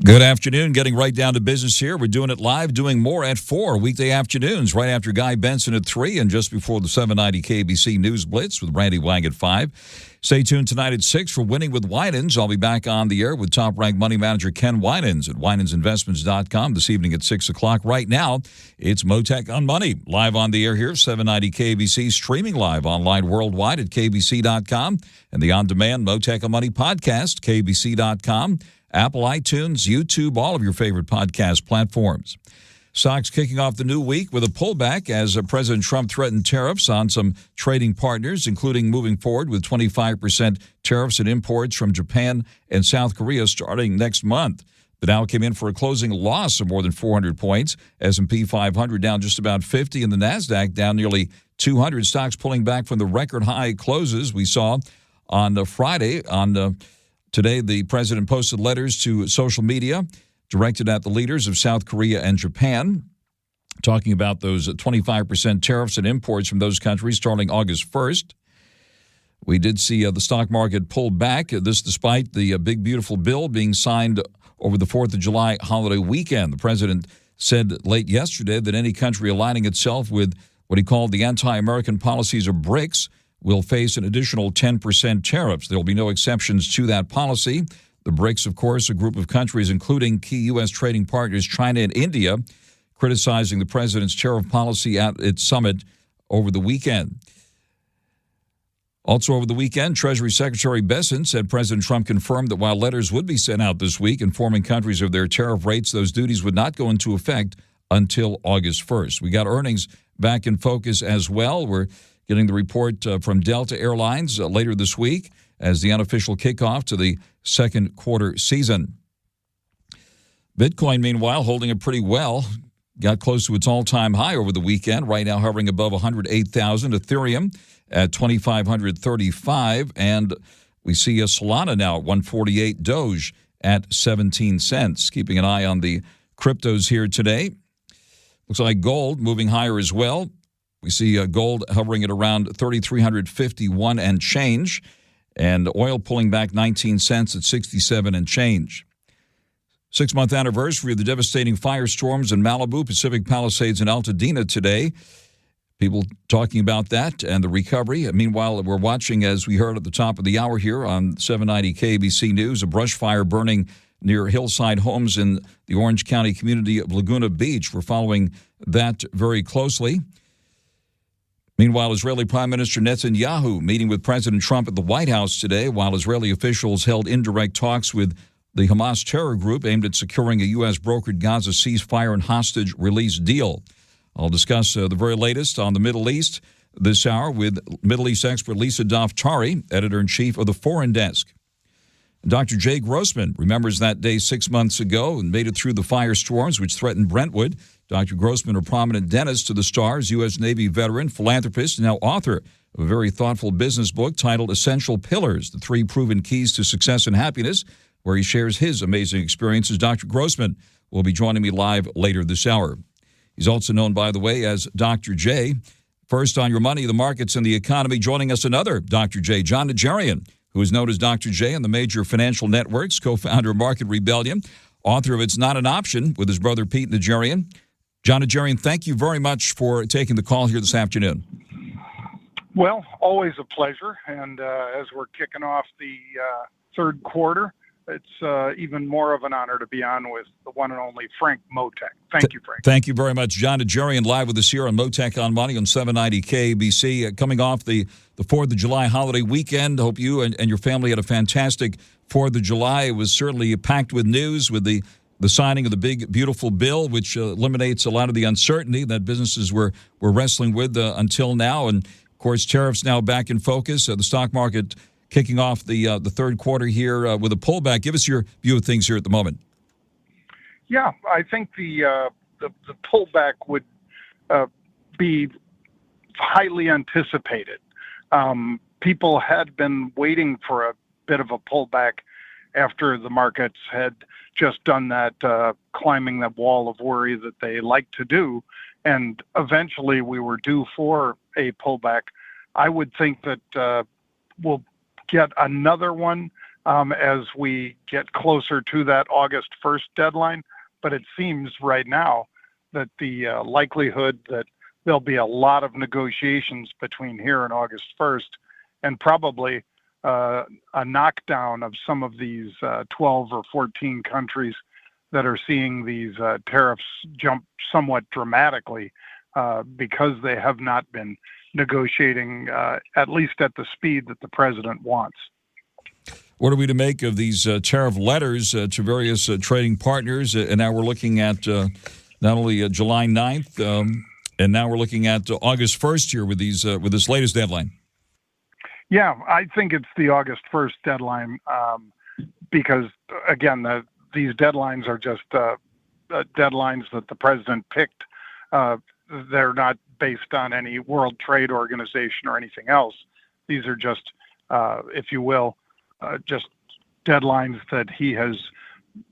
Good afternoon. Getting right down to business here. We're doing it live, doing more at 4 weekday afternoons, right after Guy Benson at 3 and just before the 790 KBC News Blitz with Randy Wang at 5. Stay tuned tonight at 6 for Winning with Winans. I'll be back on the air with top-ranked money manager Ken Winans at winansinvestments.com this evening at 6 o'clock. Right now, it's Mottek On Money, live on the air here, 790 KBC, streaming live online worldwide at kbc.com, and the on-demand Mottek On Money podcast, kbc.com. Apple, iTunes, YouTube, all of your favorite podcast platforms. Stocks kicking off the new week with a pullback as President Trump threatened tariffs on some trading partners, including moving forward with 25% tariffs and imports from Japan and South Korea starting next month. The Dow came in for a closing loss of more than 400 points. S&P 500 down just about 50, and the NASDAQ down nearly 200. Stocks pulling back from the record high closes we saw on Friday. Today, the president posted letters to social media directed at the leaders of South Korea and Japan, talking about those 25% tariffs and imports from those countries starting August 1st. We did see the stock market pull back, this despite the big, beautiful bill being signed over the 4th of July holiday weekend. The president said late yesterday that any country aligning itself with what he called the anti-American policies of BRICS will face an additional 10% tariffs. There will be no exceptions to that policy. The BRICS, of course, a group of countries, including key U.S. trading partners China and India, criticizing the president's tariff policy at its summit over the weekend. Also over the weekend, Treasury Secretary Bessent said President Trump confirmed that while letters would be sent out this week informing countries of their tariff rates, those duties would not go into effect until August 1st. We got earnings back in focus as well. We're getting the report from Delta Airlines later this week as the unofficial kickoff to the second quarter season. Bitcoin, meanwhile, holding it pretty well. Got close to its all-time high over the weekend, right now hovering above 108,000. Ethereum at 2,535. And we see a Solana now at 148. Doge at 17 cents. Keeping an eye on the cryptos here today. Looks like gold moving higher as well. We see gold hovering at around 3,351 and change, and oil pulling back 19 cents at 67 and change. 6-month anniversary of the devastating firestorms in Malibu, Pacific Palisades, and Altadena today. People talking about that and the recovery. Meanwhile, we're watching, as we heard at the top of the hour here on 790 KBC News, a brush fire burning near hillside homes in the Orange County community of Laguna Beach. We're following that very closely. Meanwhile, Israeli Prime Minister Netanyahu meeting with President Trump at the White House today, while Israeli officials held indirect talks with the Hamas terror group aimed at securing a U.S.-brokered Gaza ceasefire and hostage release deal. I'll discuss the very latest on the Middle East this hour with Middle East expert Lisa DAFTARI, editor-in-chief of the Foreign Desk. Dr. Jay Grossman remembers that day 6 months ago and made it through the firestorms which threatened Brentwood. Dr. Grossman, a prominent dentist to the stars, U.S. Navy veteran, philanthropist, and now author of a very thoughtful business book titled Essential Pillars, the 3 Proven Keys to Success and Happiness, where he shares his amazing experiences. Dr. Grossman will be joining me live later this hour. He's also known, by the way, as Dr. J. First on your money, the markets, and the economy. Joining us another Dr. J, John Najarian, who is known as Dr. J on the major financial networks, co-founder of Market Rebellion, author of It's Not an Option with his brother Pete Najarian. John Najarian, thank you very much for taking the call here this afternoon. Well, always a pleasure. And as we're kicking off the third quarter, it's even more of an honor to be on with the one and only Frank Mottek. Thank you, Frank. Thank you very much. John Najarian live with us here on Mottek On Money on 790 KBC. Coming off the 4th of July holiday weekend, hope you and your family had a fantastic 4th of July. It was certainly packed with news with the signing of the big, beautiful bill, which eliminates a lot of the uncertainty that businesses were wrestling with until now. And, of course, tariffs now back in focus. The stock market kicking off the third quarter here with a pullback. Give us your view of things here at the moment. Yeah, I think the pullback would be highly anticipated. People had been waiting for a bit of a pullback after the markets had just done that climbing that wall of worry that they like to do, and eventually we were due for a pullback. I would think that we'll get another one as we get closer to that August 1st deadline. But it seems right now that the likelihood that there'll be a lot of negotiations between here and August 1st, and probably a knockdown of some of these 12 or 14 countries that are seeing these tariffs jump somewhat dramatically because they have not been negotiating, at least at the speed that the president wants. What are we to make of these tariff letters to various trading partners? And now we're looking at not only July 9th, and now we're looking at August 1st here with this latest deadline. Yeah, I think it's the August 1st deadline because, again, these deadlines are just deadlines that the president picked. They're not based on any World Trade Organization or anything else. These are just, if you will, just deadlines that he has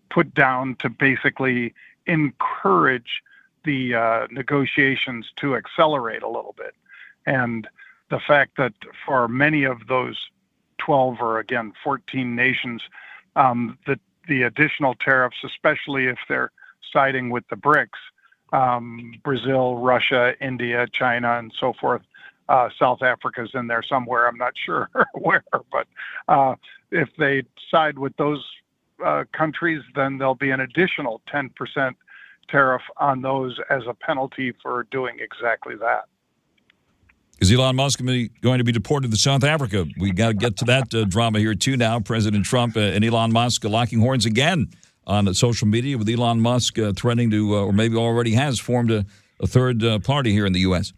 put down to basically encourage the negotiations to accelerate a little bit. And the fact that for many of those 12 or, again, 14 nations, the additional tariffs, especially if they're siding with the BRICS, Brazil, Russia, India, China, and so forth, South Africa's in there somewhere, I'm not sure where, but if they side with those countries, then there'll be an additional 10% tariff on those as a penalty for doing exactly that. Is Elon Musk going to be deported to South Africa? We got to get to that drama here, too, now. President Trump and Elon Musk locking horns again on social media, with Elon Musk threatening to, or maybe already has, formed a third party here in the U.S.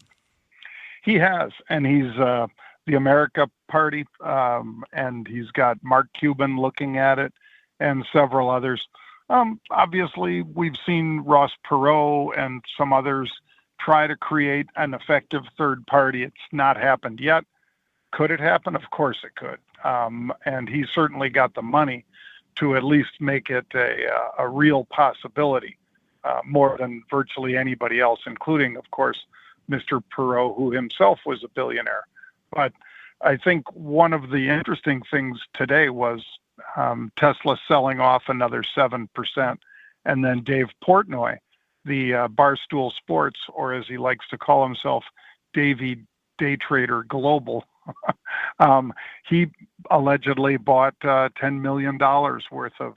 He has, and he's the America Party, and he's got Mark Cuban looking at it and several others. Obviously, we've seen Ross Perot and some others try to create an effective third party. It's not happened yet. Could it happen? Of course it could. And he's certainly got the money to at least make it a real possibility, more than virtually anybody else, including, of course, Mr. Perot, who himself was a billionaire. But I think one of the interesting things today was Tesla selling off another 7%, and then Dave Portnoy, the Barstool Sports, or as he likes to call himself, Davey Day Trader Global, he allegedly bought $10 million worth of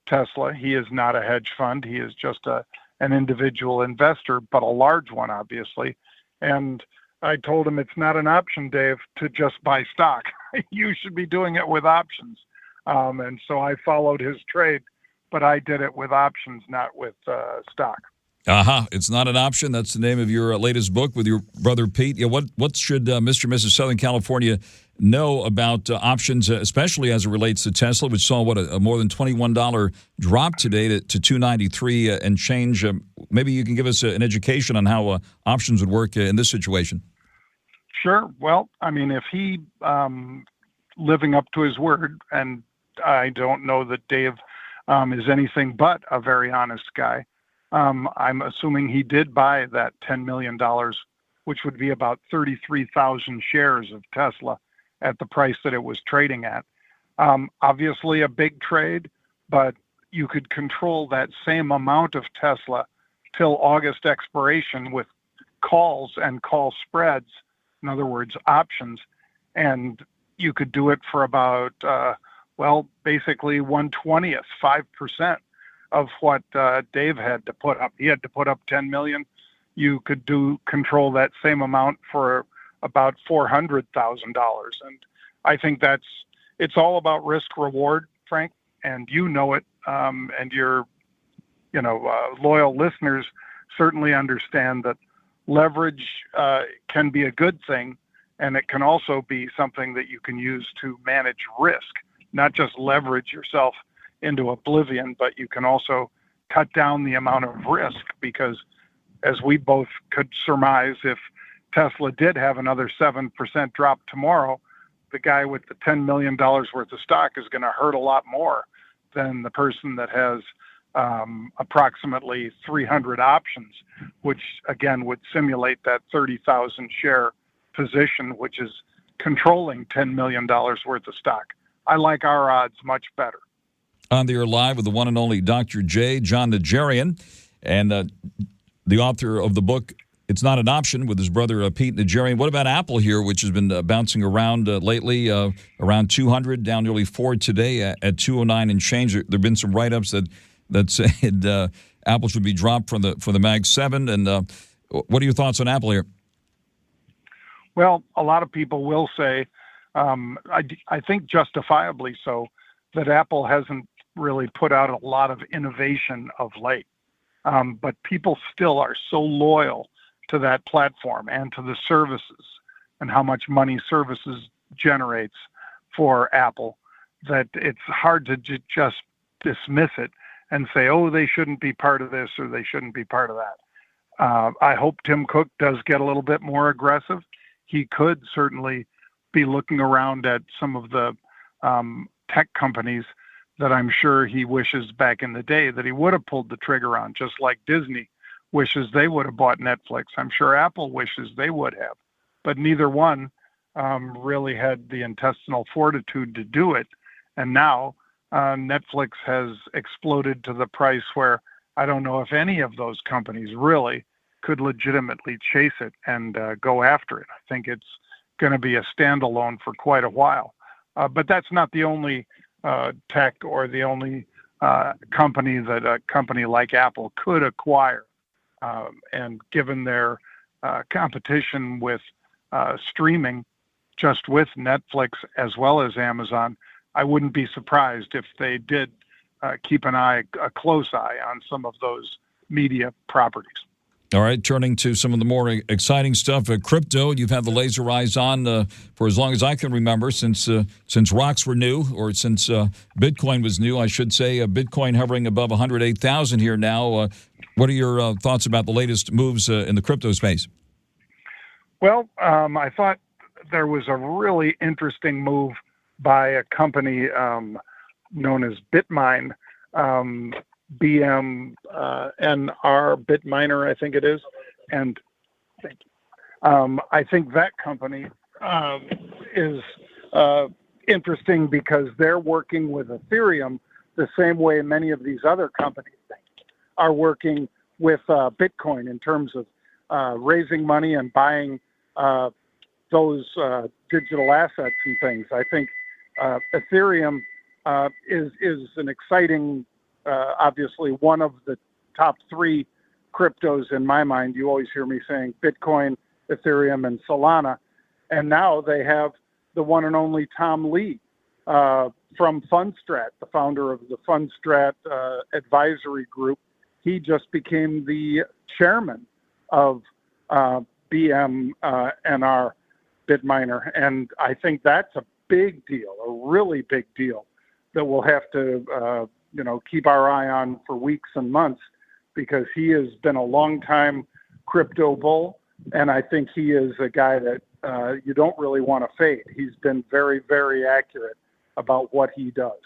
Tesla. He is not a hedge fund. He is just an individual investor, but a large one, obviously. And I told him it's not an option, Dave, to just buy stock. You should be doing it with options. And so I followed his trade, but I did it with options, not with stock. It's not an option. That's the name of your latest book with your brother Pete. Yeah, what should Mr. and Mrs. Southern California know about options, especially as it relates to Tesla, which saw a more than $21 drop today to $293 and change? Maybe you can give us an education on how options would work in this situation. Sure. Well, I mean, if he living up to his word, and I don't know that Dave is anything but a very honest guy. I'm assuming he did buy that $10 million, which would be about 33,000 shares of Tesla at the price that it was trading at. Obviously a big trade, but you could control that same amount of Tesla till August expiration with calls and call spreads, in other words, options, and you could do it for about, basically 1/20th, 5%. Of what Dave had to put up. He had to put up $10 million. You could control that same amount for about $400,000. And I think it's all about risk reward, Frank, and you know it. And your, loyal listeners certainly understand that leverage can be a good thing, and it can also be something that you can use to manage risk, not just leverage yourself into oblivion, but you can also cut down the amount of risk, because as we both could surmise, if Tesla did have another 7% drop tomorrow, the guy with the $10 million worth of stock is going to hurt a lot more than the person that has approximately 300 options, which again would simulate that 30,000 share position, which is controlling $10 million worth of stock. I like our odds much better. On the air live with the one and only Dr. J. John NAJARIAN, and the author of the book It's Not an Option, with his brother Pete NAJARIAN. What about Apple here, which has been bouncing around lately, around 200, down nearly 4 today at 209 and change? There have been some write-ups that said Apple should be dropped from the Mag 7. And what are your thoughts on Apple here? Well, a lot of people will say, I think justifiably so, that Apple hasn't really put out a lot of innovation of late. But people still are so loyal to that platform and to the services and how much money services generates for Apple that it's hard to just dismiss it and say, oh, they shouldn't be part of this or they shouldn't be part of that. I hope Tim Cook does get a little bit more aggressive. He could certainly be looking around at some of the tech companies that I'm sure he wishes back in the day that he would have pulled the trigger on, just like Disney wishes they would have bought Netflix. I'm sure Apple wishes they would have, but neither one really had the intestinal fortitude to do it. And now Netflix has exploded to the price where I don't know if any of those companies really could legitimately chase it and go after it. I think it's going to be a standalone for quite a while. But that's not the only tech or the only company that a company like Apple could acquire. And given their competition with streaming, just with Netflix as well as Amazon, I wouldn't be surprised if they did keep a close eye on some of those media properties. All right, turning to some of the more exciting stuff, crypto. You've had the laser eyes on for as long as I can remember, since rocks were new, or since Bitcoin was new, I should say. Bitcoin hovering above 108,000 here now. What are your thoughts about the latest moves in the crypto space? Well, I thought there was a really interesting move by a company known as Bitmine. BMNR, Bitminer, I think it is. And I think that company is interesting because they're working with Ethereum the same way many of these other companies are working with Bitcoin in terms of raising money and buying those digital assets and things. I think Ethereum is an exciting obviously one of the top 3 cryptos in my mind. You always hear me saying Bitcoin, Ethereum, and Solana. And now they have the one and only Tom Lee from Fundstrat, the founder of the Fundstrat advisory group. He just became the chairman of BMNR, Bitminer. And I think that's a big deal, a really big deal that we'll have to keep our eye on for weeks and months, because he has been a long time crypto bull. And I think he is a guy that you don't really want to fade. He's been very, very accurate about what he does.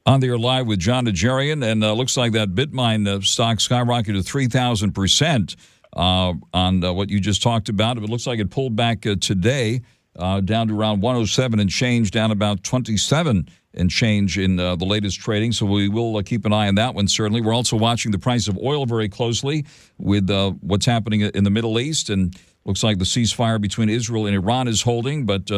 On the air live with John NAJARIAN, and looks like that Bitmine stock skyrocketed 3,000% on what you just talked about. It looks like it pulled back today down to around 107 and change, down about 27 and change in the latest trading. So we will keep an eye on that one, certainly. We're also watching the price of oil very closely with what's happening in the Middle East. And looks like the ceasefire between Israel and Iran is holding, but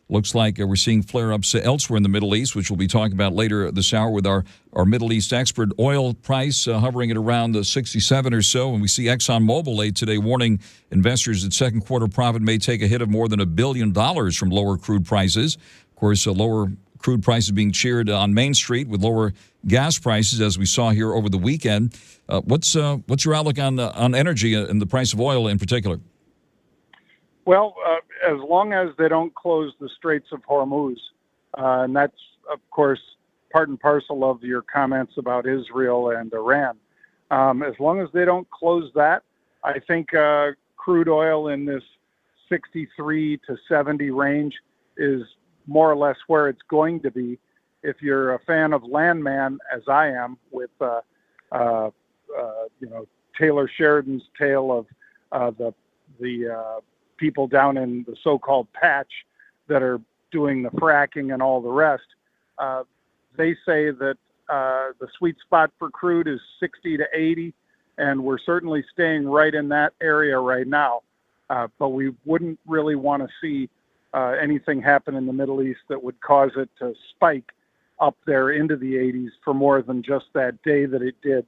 looks like we're seeing flare-ups elsewhere in the Middle East, which we'll be talking about later this hour with our Middle East expert. Oil price hovering at around 67 or so. And we see ExxonMobil late today warning investors that second quarter profit may take a hit of more than $1 billion from lower crude prices. Of course, lower crude prices being cheered on Main Street with lower gas prices, as we saw here over the weekend. What's your outlook on energy and the price of oil in particular? Well, as long as they don't close the Straits of Hormuz, and that's, of course, part and parcel of your comments about Israel and Iran. As long as they don't close that, I think crude oil in this 63 to 70 range is more or less where it's going to be. If you're a fan of Landman, as I am, with Taylor Sheridan's tale of the people down in the so-called patch that are doing the fracking and all the rest. They say that the sweet spot for crude is 60 to 80, and we're certainly staying right in that area right now. But we wouldn't really want to see anything happen in the Middle East that would cause it to spike up there into the 80s for more than just that day that it did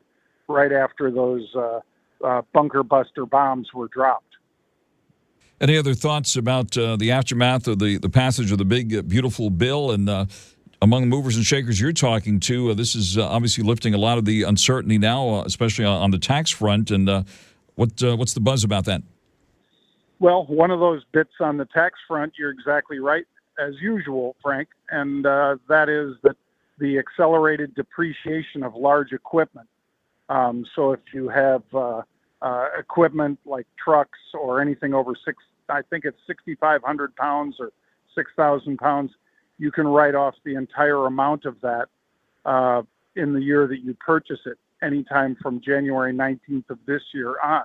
right after those bunker buster bombs were dropped. Any other thoughts about the aftermath of the passage of the big, beautiful bill? And among movers and shakers you're talking to, this is obviously lifting a lot of the uncertainty now, especially on the tax front. And what's the buzz about that? Well, one of those bits on the tax front, you're exactly right, as usual, Frank, and that is that the accelerated depreciation of large equipment. So if you have equipment like trucks or anything over I think it's 6,500 pounds or 6,000 pounds, you can write off the entire amount of that in the year that you purchase it, anytime from January 19th of this year on.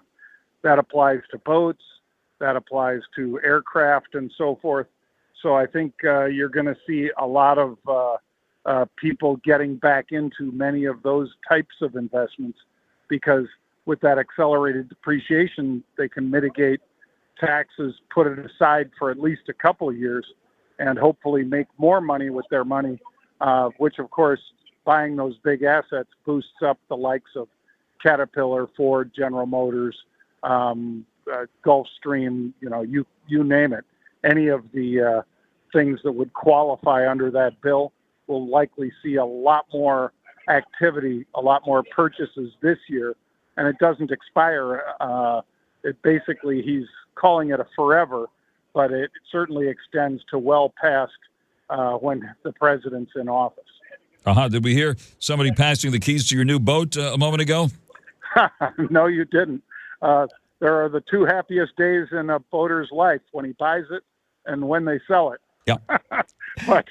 That applies to boats, that applies to aircraft and so forth. So I think you're going to see a lot of people getting back into many of those types of investments, because with that accelerated depreciation, they can mitigate taxes, put it aside for at least a couple of years, and hopefully make more money with their money, which, of course, buying those big assets boosts up the likes of Caterpillar, Ford, General Motors, Gulfstream, you name it. Any of the things that would qualify under that bill will likely see a lot more activity, a lot more purchases this year, and it doesn't expire. It basically, he's calling it a forever, but it certainly extends to well past when the president's in office. Did we hear somebody passing the keys to your new boat a moment ago? No, you didn't. There are the two happiest days in a boater's life, when he buys it and when they sell it. Yeah. But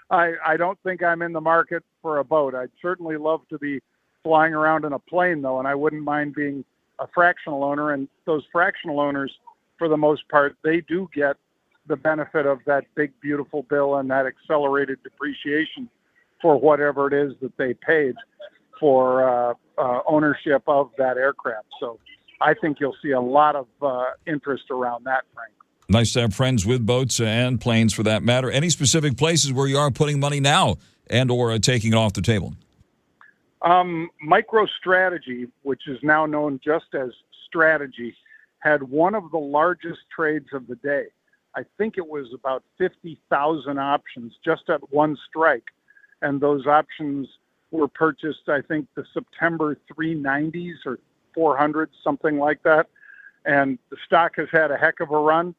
I don't think I'm in the market for a boat. I'd certainly love to be flying around in a plane, though, and I wouldn't mind being a fractional owner. And those fractional owners, for the most part, they do get the benefit of that big, beautiful bill and that accelerated depreciation for whatever it is that they paid for ownership of that aircraft. So I think you'll see a lot of interest around that, Frank. Nice to have friends with boats and planes, for that matter. Any specific places where you are putting money now and or taking it off the table? MicroStrategy, which is now known just as Strategy, had one of the largest trades of the day. I think it was about 50,000 options just at one strike. And those options were purchased, I think, the September 390s or 400s, something like that. And the stock has had a heck of a run.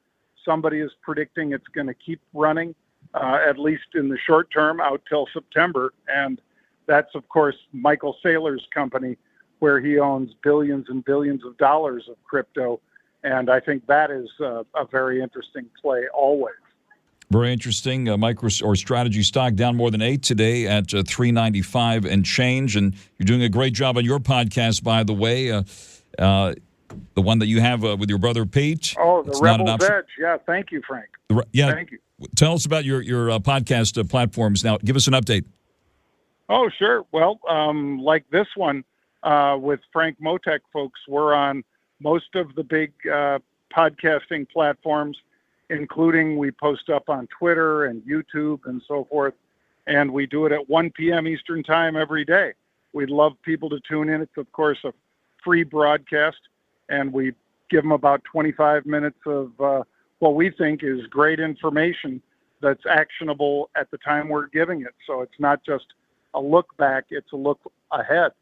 Somebody is predicting it's going to keep running, at least in the short term, out till September. And that's, of course, Michael Saylor's company, where he owns billions and billions of dollars of crypto. And I think that is a very interesting play always. Very interesting. MicroStrategy stock down more than 8 today at $395 and change. And you're doing a great job on your podcast, by the way. The one that you have with your brother Pete. Oh, the Rebel's Edge. Yeah, thank you, Frank. Thank you. Tell us about your podcast platforms now. Give us an update. Oh, sure. Well, like this one with Frank Mottek, folks, we're on most of the big podcasting platforms, including we post up on Twitter and YouTube and so forth. And we do it at 1 p.m. Eastern Time every day. We'd love people to tune in. It's, of course, a free broadcast. And we give them about 25 minutes of what we think is great information that's actionable at the time we're giving it. So it's not just a look back, it's a look ahead.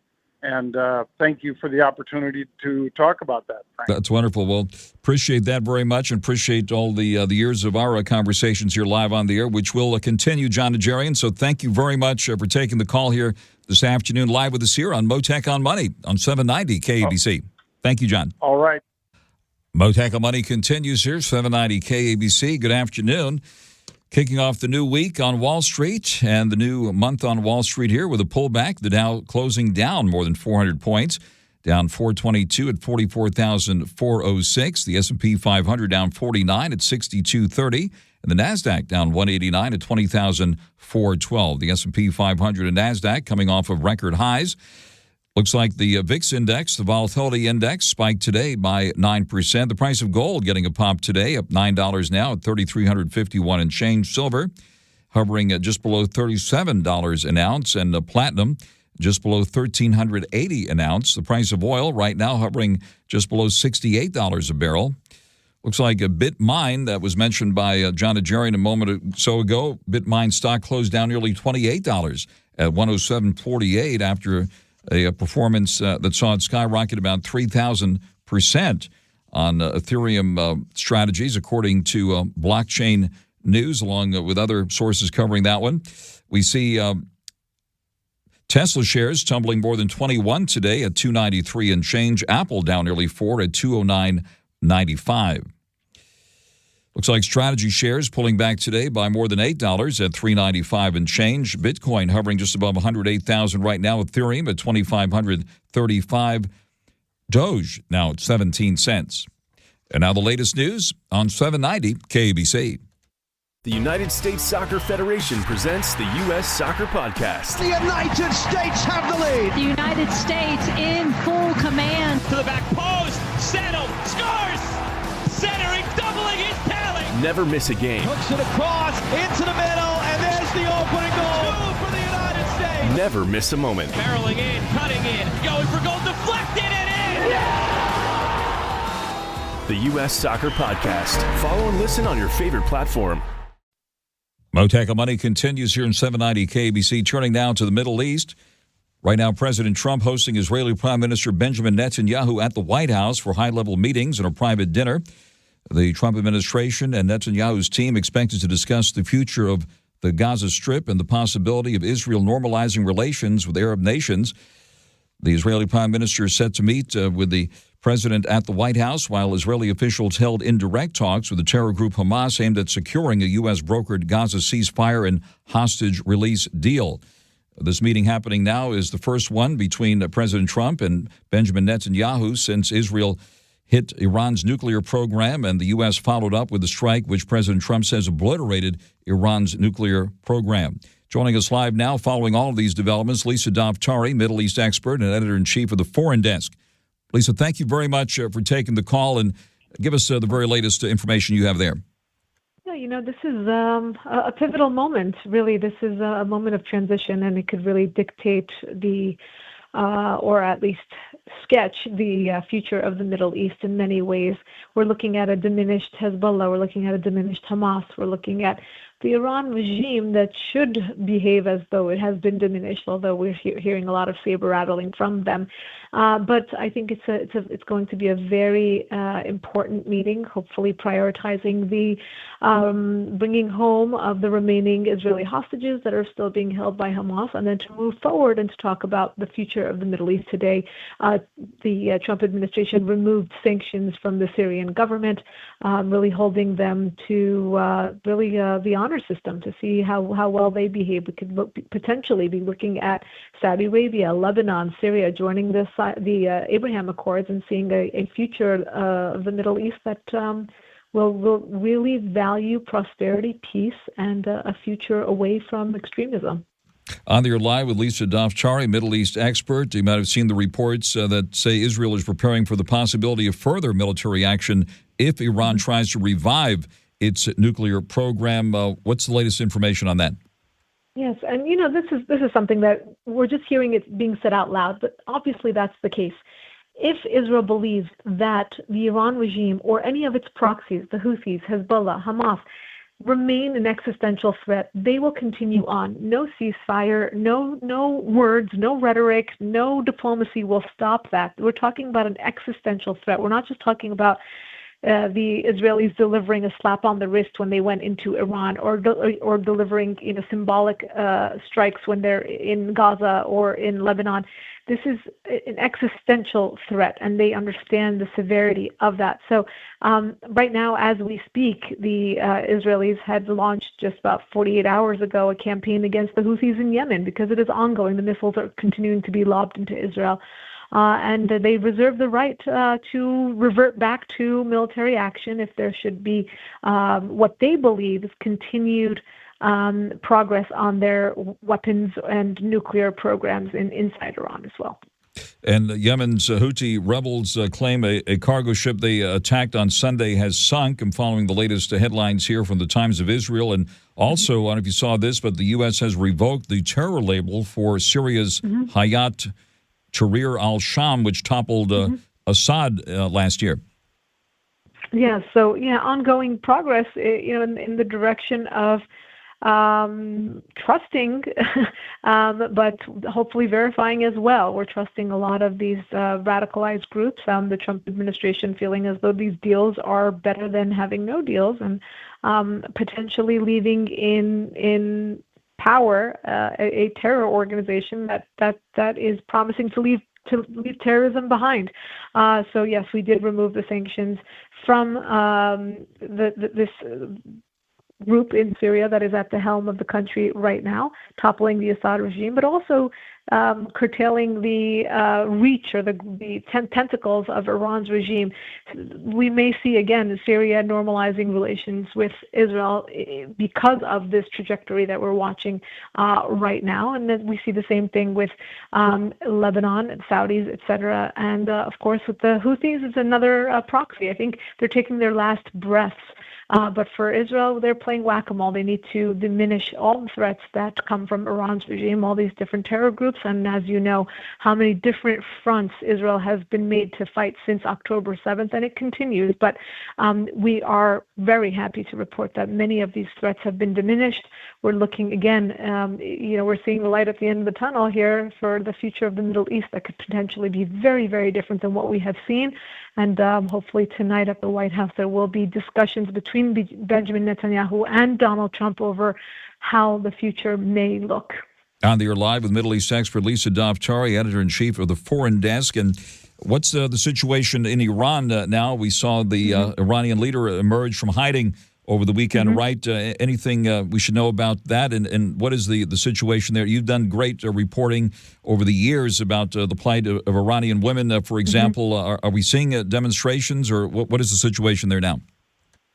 And thank you for the opportunity to talk about that, Frank. That's wonderful. Well, appreciate that very much, and appreciate all the years of our conversations here live on the air, which will continue, John NAJARIAN. So thank you very much for taking the call here this afternoon, live with us here on Mottek On Money on 790 KABC. Thank you, John. All right. Mottek On Money continues here, 790 KABC. Good afternoon. Kicking off the new week on Wall Street and the new month on Wall Street here with a pullback. The Dow closing down more than 400 points, down 422 at 44,406. The S&P 500 down 49 at 6230. And the NASDAQ down 189 at 20,412. The S&P 500 and NASDAQ coming off of record highs. Looks like the VIX index, the volatility index, spiked today by 9%. The price of gold getting a pop today, up $9 now at $3,351 and change. Silver hovering at just below $37 an ounce, and platinum just below $1,380 an ounce. The price of oil right now hovering just below $68 a barrel. Looks like a Bitmine that was mentioned by John NAJARIAN a moment or so ago. Bitmine stock closed down nearly $28 at 107.48 after a performance that saw it skyrocket about 3,000% on Ethereum strategies, according to Blockchain News, along with other sources covering that one. We see Tesla shares tumbling more than 21 today at 293 and change. Apple down nearly 4 at 209.95. Looks like strategy shares pulling back today by more than $8 at $395 and change. Bitcoin hovering just above 108,000 right now. Ethereum at 2,535. Doge now at 17 cents. And now the latest news on 790 KBC. The United States Soccer Federation presents the U.S. Soccer Podcast. The United States have the lead. The United States in full command. To the back post, Settle, scores! Centering, doubling his tally. Never miss a game. Hooks it across, into the middle, and there's the opening goal. Two for the United States. Never miss a moment. Barreling in, cutting in, going for goal, deflected and in! Yeah! The U.S. Soccer Podcast. Follow and listen on your favorite platform. Mottek On Money continues here in 790 KBC. Turning now to the Middle East. Right now, President Trump hosting Israeli Prime Minister Benjamin Netanyahu at the White House for high-level meetings and a private dinner. The Trump administration and Netanyahu's team expected to discuss the future of the Gaza Strip and the possibility of Israel normalizing relations with Arab nations. The Israeli Prime Minister is set to meet with the president at the White House, while Israeli officials held indirect talks with the terror group Hamas aimed at securing a U.S.-brokered Gaza ceasefire and hostage release deal. This meeting happening now is the first one between President Trump and Benjamin Netanyahu since Israel hit Iran's nuclear program, and the U.S. followed up with a strike which President Trump says obliterated Iran's nuclear program. Joining us live now following all of these developments, Lisa DAFTARI, Middle East expert and editor-in-chief of the Foreign Desk. Lisa, thank you very much for taking the call, and give us the very latest information you have there. Yeah, this is a pivotal moment. Really, this is a moment of transition, and it could really dictate or at least sketch the future of the Middle East in many ways. We're looking at a diminished Hezbollah. We're looking at a diminished Hamas. We're looking at the Iran regime that should behave as though it has been diminished, although we're hearing a lot of saber rattling from them. But I think it's going to be a very important meeting, hopefully prioritizing the bringing home of the remaining Israeli hostages that are still being held by Hamas, and then to move forward and to talk about the future of the Middle East today. The Trump administration removed sanctions from the Syrian government, really holding them to the honor system to see how well they behave. We could potentially be looking at Saudi Arabia, Lebanon, Syria joining the Abraham Accords and seeing a future of the Middle East that will really value prosperity, peace, and a future away from extremism. On your live with Lisa DAFTARI, Middle East expert. You might have seen the reports that say Israel is preparing for the possibility of further military action if Iran tries to revive its nuclear program. What's the latest information on that? Yes, and this is something that we're just hearing it being said out loud, but obviously that's the case. If Israel believes that the Iran regime or any of its proxies, the Houthis, Hezbollah, Hamas, remain an existential threat, they will continue on. No ceasefire, no words, no rhetoric, no diplomacy will stop that. We're talking about an existential threat. We're not just talking about the Israelis delivering a slap on the wrist when they went into Iran, or delivering symbolic strikes when they're in Gaza or in Lebanon. This is an existential threat, and they understand the severity of that. So right now, as we speak, the Israelis had launched just about 48 hours ago a campaign against the Houthis in Yemen because it is ongoing. The missiles are continuing to be lobbed into Israel. and they reserve the right to revert back to military action if there should be what they believe is continued progress on their weapons and nuclear programs inside Iran as well. And Yemen's Houthi rebels claim a cargo ship they attacked on Sunday has sunk. I'm following the latest headlines here from the Times of Israel. And also, I don't know if you saw this, but the U.S. has revoked the terror label for Syria's Hayat Tahrir al-Sham, which toppled Assad last year. Yeah, so ongoing progress, in the direction of trusting, but hopefully verifying as well. We're trusting a lot of these radicalized groups. The Trump administration feeling as though these deals are better than having no deals, and potentially leaving in power a terror organization that is promising to leave terrorism behind. So yes, we did remove the sanctions from this group in Syria that is at the helm of the country right now, toppling the Assad regime, but also curtailing the reach or the tentacles of Iran's regime. We may see again Syria normalizing relations with Israel because of this trajectory that we're watching right now, and then we see the same thing with Lebanon and Saudis, etc. And of course, with the Houthis, it's another proxy. I think they're taking their last breaths. But for Israel, they're playing whack-a-mole. They need to diminish all the threats that come from Iran's regime, all these different terror groups. And as you know, how many different fronts Israel has been made to fight since October 7th, and it continues. But we are very happy to report that many of these threats have been diminished. We're looking again, we're seeing the light at the end of the tunnel here for the future of the Middle East that could potentially be very, very different than what we have seen. And hopefully tonight at the White House, there will be discussions between Benjamin Netanyahu and Donald Trump over how the future may look. On the air live with Middle East expert Lisa DAFTARI, editor-in-chief of the Foreign Desk. And what's the situation in Iran now? We saw the Iranian leader emerge from hiding over the weekend, right? Anything we should know about that? And what is the situation there? You've done great reporting over the years about the plight of Iranian women, for example. Are we seeing demonstrations, or what is the situation there now?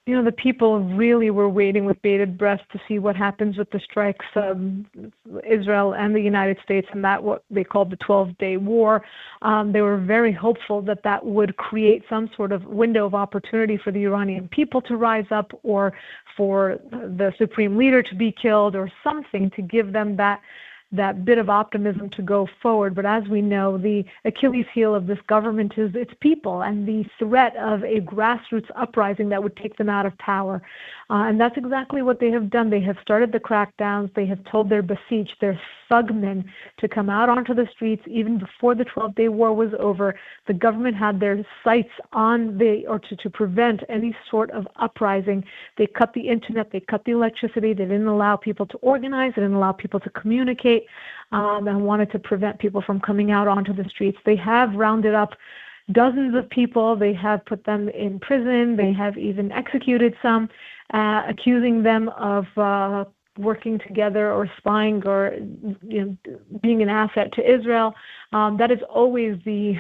The people really were waiting with bated breath to see what happens with the strikes of Israel and the United States, and that what they called the 12-day war. They were very hopeful that would create some sort of window of opportunity for the Iranian people to rise up, or for the supreme leader to be killed, or something to give them that bit of optimism to go forward. But as we know, the Achilles heel of this government is its people, and the threat of a grassroots uprising that would take them out of power. And that's exactly what they have done. They have started the crackdowns. They have told their besieged, their thugmen, to come out onto the streets. Even before the 12-day war was over, the government had their sights on to prevent any sort of uprising. They cut the internet, they cut the electricity, they didn't allow people to organize, they didn't allow people to communicate, and wanted to prevent people from coming out onto the streets. They have rounded up dozens of people. They have put them in prison. They have even executed some, accusing them of working together or spying or being an asset to Israel. That is always the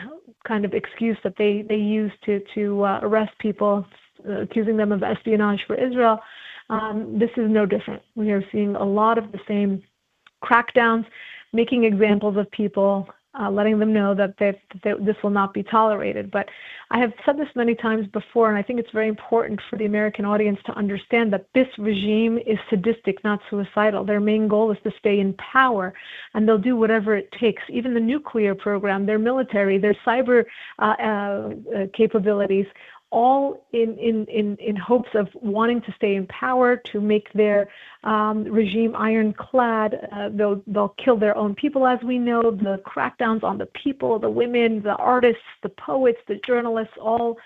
kind of excuse that they use to arrest people, accusing them of espionage for Israel. This is no different. We are seeing a lot of the same crackdowns, making examples of people, letting them know that this will not be tolerated. But I have said this many times before, and I think it's very important for the American audience to understand that this regime is sadistic, not suicidal. Their main goal is to stay in power, and they'll do whatever it takes. Even the nuclear program, their military, their cyber capabilities, all in hopes of wanting to stay in power, to make their regime ironclad. They'll kill their own people, as we know. The crackdowns on the people, the women, the artists, the poets, the journalists, all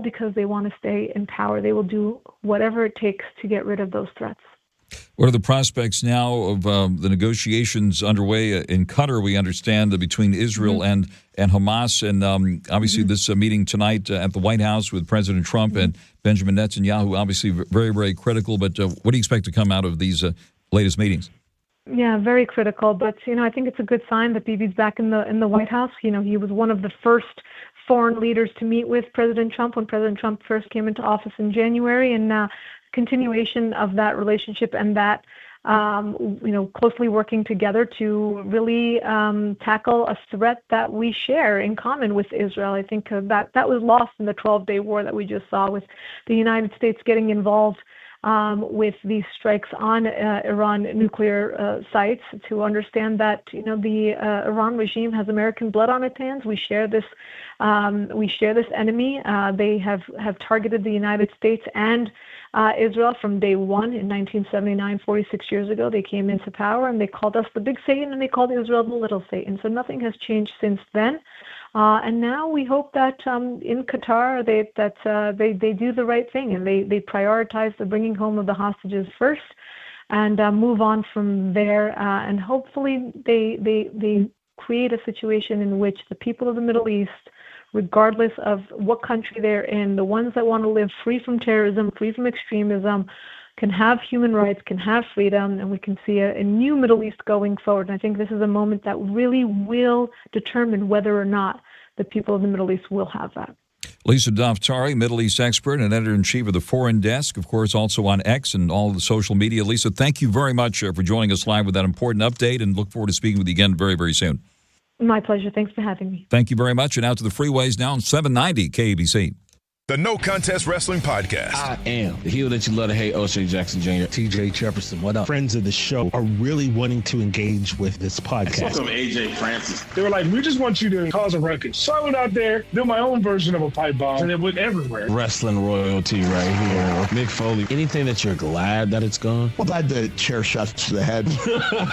because they want to stay in power. They will do whatever it takes to get rid of those threats. What are the prospects now of the negotiations underway in Qatar, we understand, between Israel and Hamas? And obviously this meeting tonight at the White House with President Trump and Benjamin Netanyahu, obviously very, very critical. But what do you expect to come out of these latest meetings? Yeah, very critical. But I think it's a good sign that Bibi's back in the White House. He was one of the first foreign leaders to meet with President Trump when President Trump first came into office in January, and continuation of that relationship and that closely working together to really tackle a threat that we share in common with Israel. I think that was lost in the 12-day war that we just saw, with the United States getting involved with these strikes on Iran nuclear sites, to understand that the Iran regime has American blood on its hands. We share this enemy. They have targeted the United States and Israel from day one in 1979, 46 years ago. They came into power and they called us the big Satan, and they called Israel the little Satan. So nothing has changed since then. And now we hope that in Qatar they do the right thing, and they prioritize the bringing home of the hostages first, and move on from there. And hopefully they create a situation in which the people of the Middle East, regardless of what country they're in, the ones that want to live free from terrorism, free from extremism, can have human rights, can have freedom, and we can see a new Middle East going forward. And I think this is a moment that really will determine whether or not the people of the Middle East will have that. Lisa DAFTARI, Middle East expert and editor-in-chief of the Foreign Desk, of course, also on X and all the social media. Lisa, thank you very much for joining us live with that important update, and look forward to speaking with you again very, very soon. My pleasure. Thanks for having me. Thank you very much. And out to the freeways now on 790 KABC. The No Contest Wrestling Podcast. I am the heel that you love to hate, O'Shea Jackson Jr. TJ Jefferson, what up? Friends of the show are really wanting to engage with this podcast. I'm AJ Francis. They were like, we just want you to cause a ruckus. So I went out there, did my own version of a pipe bomb, and it went everywhere. Wrestling royalty right here. Mick Foley. Anything that you're glad that it's gone? Well, glad the chair shots to the head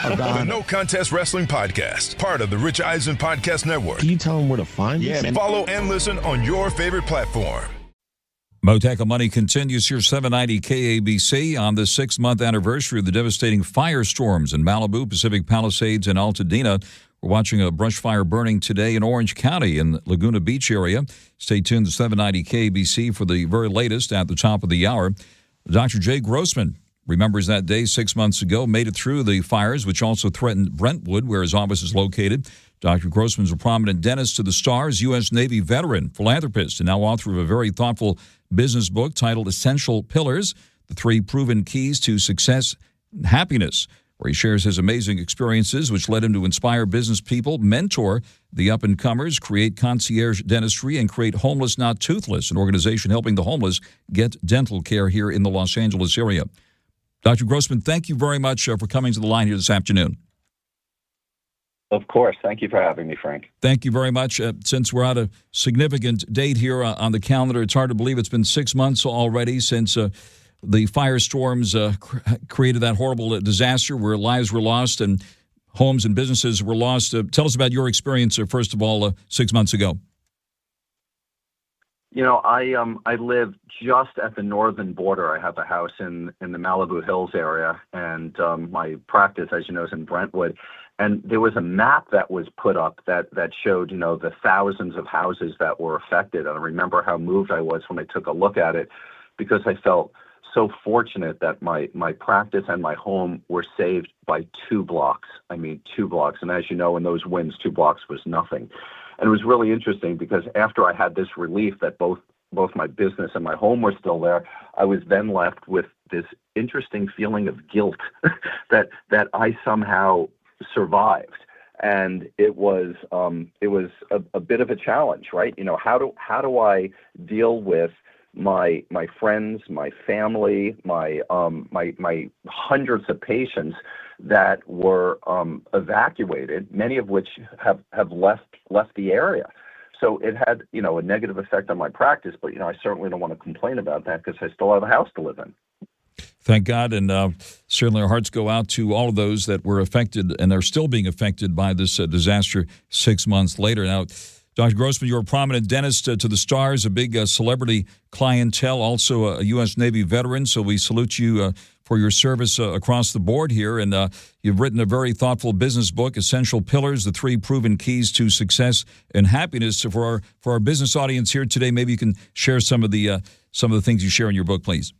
are gone. The No Contest Wrestling Podcast, part of the Rich Eisen Podcast Network. Can you tell them where to find us? Follow and listen on your favorite platform. Mottek On Money continues here, 790 KABC, on the 6-month anniversary of the devastating firestorms in Malibu, Pacific Palisades, and Altadena. We're watching a brush fire burning today in Orange County in Laguna Beach area. Stay tuned to 790 KABC for the very latest at the top of the hour. Dr. Jay Grossman remembers that day 6 months ago, made it through the fires, which also threatened Brentwood, where his office is located. Dr. Grossman's a prominent dentist to the stars, U.S. Navy veteran, philanthropist, and now author of a very thoughtful business book titled Essential Pillars, The 3 Proven Keys to Success and Happiness, where he shares his amazing experiences, which led him to inspire business people, mentor the up-and-comers, create concierge dentistry, and create Homeless Not Toothless, an organization helping the homeless get dental care here in the Los Angeles area. Dr. Grossman, thank you very much for coming to the line here this afternoon. Of course. Thank you for having me, Frank. Thank you very much. Since we're at a significant date here on the calendar, it's hard to believe it's been 6 months already since the firestorms created that horrible disaster where lives were lost and homes and businesses were lost. Tell us about your experience, first of all, 6 months ago. You know, I live just at the northern border. I have a house in the Malibu Hills area, and my practice, as you know, is in Brentwood. And there was a map that was put up that showed, the thousands of houses that were affected. And I remember how moved I was when I took a look at it, because I felt so fortunate that my practice and my home were saved by 2 blocks. I mean, 2 blocks. And as you know, in those winds, 2 blocks was nothing. And it was really interesting because after I had this relief that both my business and my home were still there, I was then left with this interesting feeling of guilt that I somehow survived. And it was a bit of a challenge, right? How do I deal with my friends, my family, my hundreds of patients that were evacuated, many of which have left the area. So it had, a negative effect on my practice, but, I certainly don't want to complain about that because I still have a house to live in. Thank God, and certainly our hearts go out to all of those that were affected and are still being affected by this disaster 6 months later. Now, Dr. Grossman, you're a prominent dentist to the stars, a big celebrity clientele, also a U.S. Navy veteran, so we salute you for your service across the board here. And you've written a very thoughtful business book, Essential Pillars, the 3 Proven Keys to Success and Happiness. So for our business audience here today, maybe you can share some of the things you share in your book, please.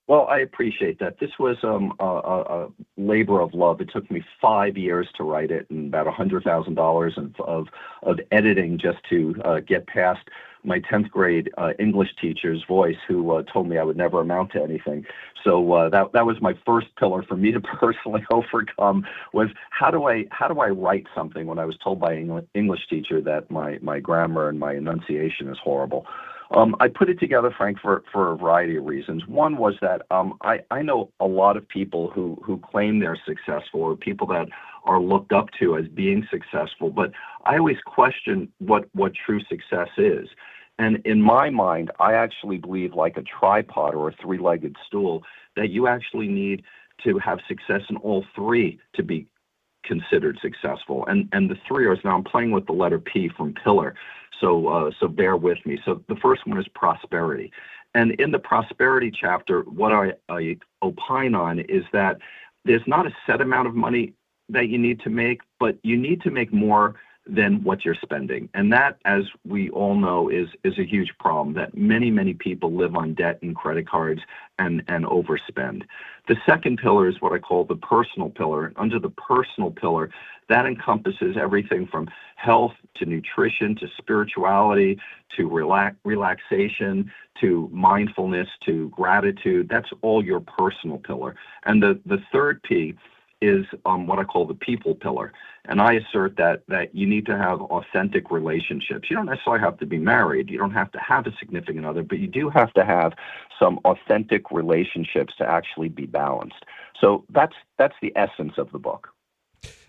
Well, I appreciate that. This was a labor of love. It took me 5 years to write it and about $100,000 of editing just to get past my 10th grade English teacher's voice, who told me I would never amount to anything. So that was my first pillar for me to personally overcome, was how do I write something when I was told by an English teacher that my grammar and my enunciation is horrible. I put it together, Frank, for a variety of reasons. One was that I know a lot of people who claim they're successful, or people that are looked up to as being successful, but I always question what true success is. And in my mind, I actually believe, like a tripod or a three-legged stool, that you actually need to have success in all three to be considered successful. And the three are, now I'm playing with the letter P from pillar. So bear with me. So the first one is prosperity. And in the prosperity chapter, what I opine on is that there's not a set amount of money that you need to make, but you need to make more than what you're spending. And that, as we all know, is a huge problem, that many people live on debt and credit cards and overspend. The second pillar is what I call the personal pillar. Under the personal pillar, that encompasses everything from health to nutrition to spirituality to relaxation to mindfulness to gratitude. That's all your personal pillar. And the third P is what I call the people pillar. And I assert that you need to have authentic relationships. You don't necessarily have to be married. You don't have to have a significant other, but you do have to have some authentic relationships to actually be balanced. So that's the essence of the book.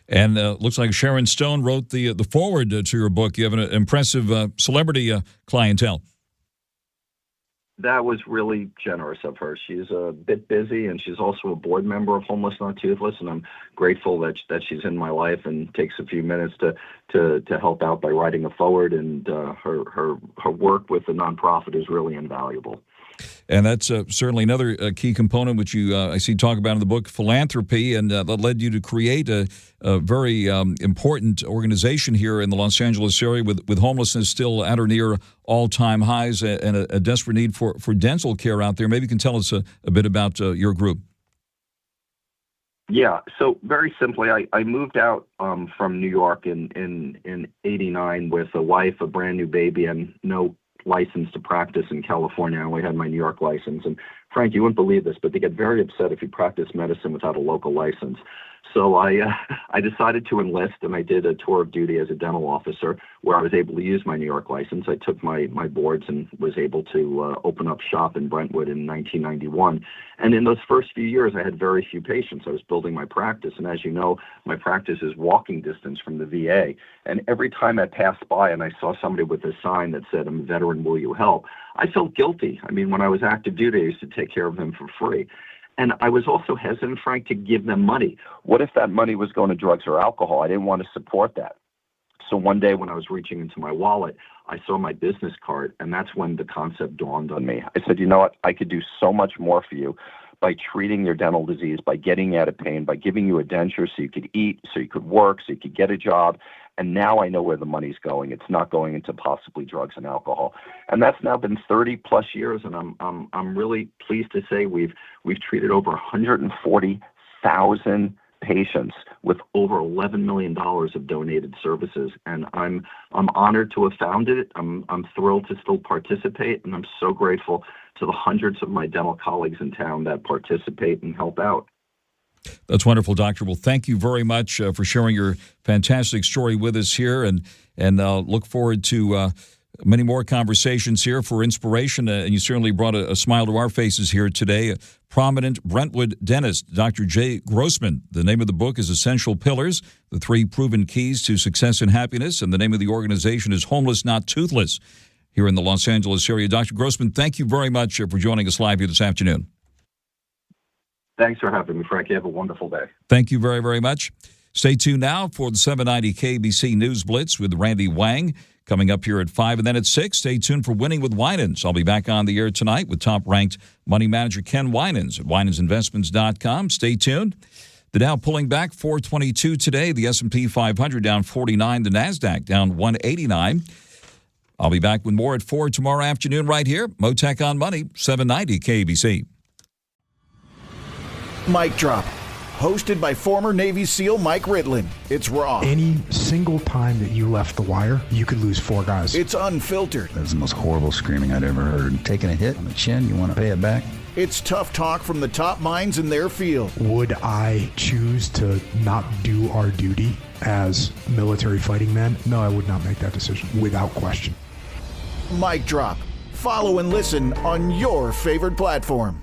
And looks like Sharon Stone wrote the foreword to your book. You have an impressive celebrity clientele. That was really generous of her. She's a bit busy, and she's also a board member of Homeless Not Toothless, and I'm grateful that she's in my life and takes a few minutes to help out by writing a foreword, and her work with the nonprofit is really invaluable. And that's certainly another key component which you I see talk about in the book, philanthropy, and that led you to create a very important organization here in the Los Angeles area with homelessness still at or near all-time highs and a desperate need for dental care out there. Maybe you can tell us a bit about your group. Yeah, so very simply, I moved out from New York in '89 with a wife, a brand new baby, and no license to practice in California. I only had my New York license. And Frank, you wouldn't believe this, but they get very upset if you practice medicine without a local license. So I decided to enlist, and I did a tour of duty as a dental officer where I was able to use my New York license. I took my boards and was able to open up shop in Brentwood in 1991. And in those first few years, I had very few patients. I was building my practice. And as you know, my practice is walking distance from the VA. And every time I passed by and I saw somebody with a sign that said, "I'm a veteran, will you help?" I felt guilty. I mean, when I was active duty, I used to take care of them for free. And I was also hesitant, Frank, to give them money. What if that money was going to drugs or alcohol? I didn't want to support that. So one day when I was reaching into my wallet, I saw my business card, and that's when the concept dawned on me. I said, you know what? I could do so much more for you by treating your dental disease, by getting you out of pain, by giving you a denture so you could eat, so you could work, so you could get a job. And now I know where the money's going. It's not going into possibly drugs and alcohol. And that's now been 30 plus years, and I'm really pleased to say we've treated over 140,000 patients with over $11 million of donated services. And I'm honored to have founded it. I'm thrilled to still participate, and I'm so grateful to the hundreds of my dental colleagues in town that participate and help out. That's wonderful, Doctor. Well, thank you very much for sharing your fantastic story with us here, and look forward to many more conversations here for inspiration. And you certainly brought a smile to our faces here today. A prominent Brentwood dentist, Dr. J. Grossman. The name of the book is Essential Pillars, the 3 Proven Keys to Success and Happiness, and the name of the organization is Homeless Not Toothless here in the Los Angeles area. Dr. Grossman, thank you very much for joining us live here this afternoon. Thanks for having me, Frank. You have a wonderful day. Thank you very, very much. Stay tuned now for the 790 KBC News Blitz with Randy Wang coming up here at 5 and then at 6. Stay tuned for Winning with Winans. I'll be back on the air tonight with top-ranked money manager Ken Winans at winansinvestments.com. Stay tuned. The Dow pulling back 422 today. The S&P 500 down 49. The NASDAQ down 189. I'll be back with more at 4 tomorrow afternoon right here. Mottek On Money, 790 KBC. Mic Drop, hosted by former Navy SEAL Mike Ritlin. It's raw. Any single time that you left the wire, you could lose 4 guys. It's unfiltered. That was the most horrible screaming I'd ever heard. Taking a hit on the chin, you want to pay it back? It's tough talk from the top minds in their field. Would I choose to not do our duty as military fighting men? No, I would not make that decision, without question. Mic Drop. Follow and listen on your favorite platform.